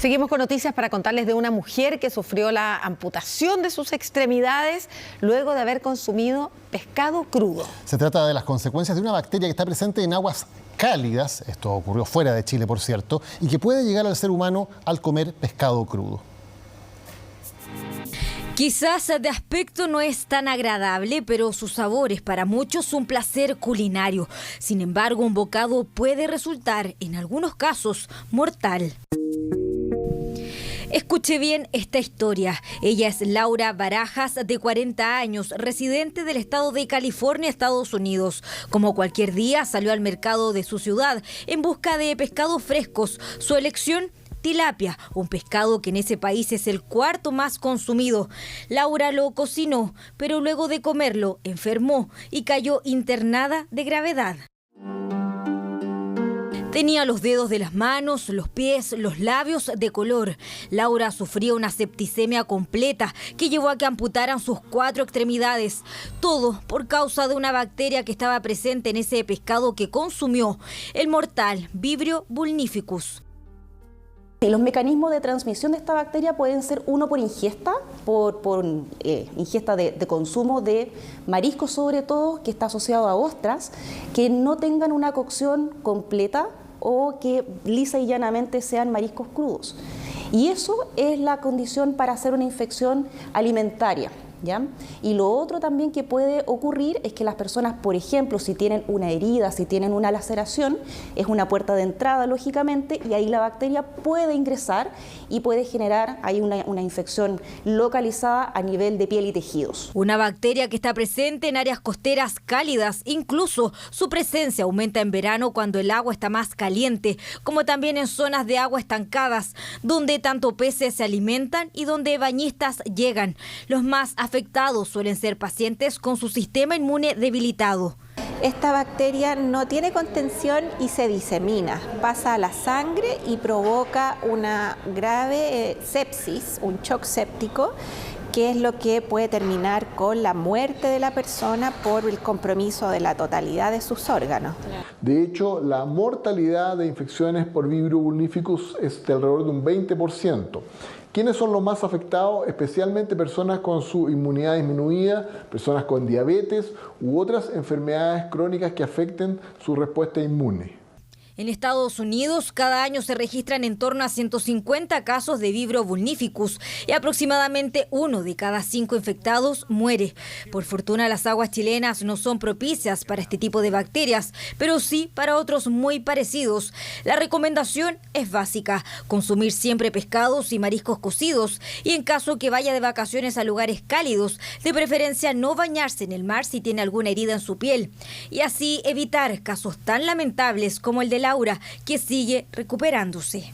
Seguimos con noticias para contarles de una mujer que sufrió la amputación de sus extremidades luego de haber consumido pescado crudo. Se trata de las consecuencias de una bacteria que está presente en aguas cálidas, esto ocurrió fuera de Chile por cierto, y que puede llegar al ser humano al comer pescado crudo. Quizás de aspecto no es tan agradable, pero su sabor es para muchos un placer culinario. Sin embargo, un bocado puede resultar, en algunos casos, mortal. Escuche bien esta historia. Ella es Laura Barajas, de 40 años, residente del estado de California, Estados Unidos. Como cualquier día, salió al mercado de su ciudad en busca de pescados frescos. Su elección: tilapia, un pescado que en ese país es el cuarto más consumido. Laura lo cocinó, pero luego de comerlo enfermó y cayó internada de gravedad. Tenía los dedos de las manos, los pies, los labios de color. Laura sufría una septicemia completa que llevó a que amputaran sus 4 extremidades. Todo por causa de una bacteria que estaba presente en ese pescado que consumió, el mortal Vibrio vulnificus. Los mecanismos de transmisión de esta bacteria pueden ser uno por ingesta, ingesta de consumo de mariscos sobre todo, que está asociado a ostras, que no tengan una cocción completa o que lisa y llanamente sean mariscos crudos. Y eso es la condición para hacer una infección alimentaria, ¿ya? Y lo otro también que puede ocurrir es que las personas, por ejemplo, si tienen una herida, si tienen una laceración, es una puerta de entrada, lógicamente, y ahí la bacteria puede ingresar y puede generar ahí una infección localizada a nivel de piel y tejidos. Una bacteria que está presente en áreas costeras cálidas, incluso su presencia aumenta en verano cuando el agua está más caliente, como también en zonas de agua estancadas, donde tanto peces se alimentan y donde bañistas llegan. Los más afectados suelen ser pacientes con su sistema inmune debilitado. Esta bacteria no tiene contención y se disemina, pasa a la sangre y provoca una grave sepsis, un shock séptico, que es lo que puede terminar con la muerte de la persona por el compromiso de la totalidad de sus órganos. De hecho, la mortalidad de infecciones por Vibrio vulnificus es de alrededor de un 20%. ¿Quiénes son los más afectados? Especialmente personas con su inmunidad disminuida, personas con diabetes u otras enfermedades crónicas que afecten su respuesta inmune. En Estados Unidos, cada año se registran en torno a 150 casos de Vibrio vulnificus y aproximadamente 1 de cada 5 infectados muere. Por fortuna, las aguas chilenas no son propicias para este tipo de bacterias, pero sí para otros muy parecidos. La recomendación es básica: consumir siempre pescados y mariscos cocidos, y en caso que vaya de vacaciones a lugares cálidos, de preferencia no bañarse en el mar si tiene alguna herida en su piel, y así evitar casos tan lamentables como el de Laura, que sigue recuperándose.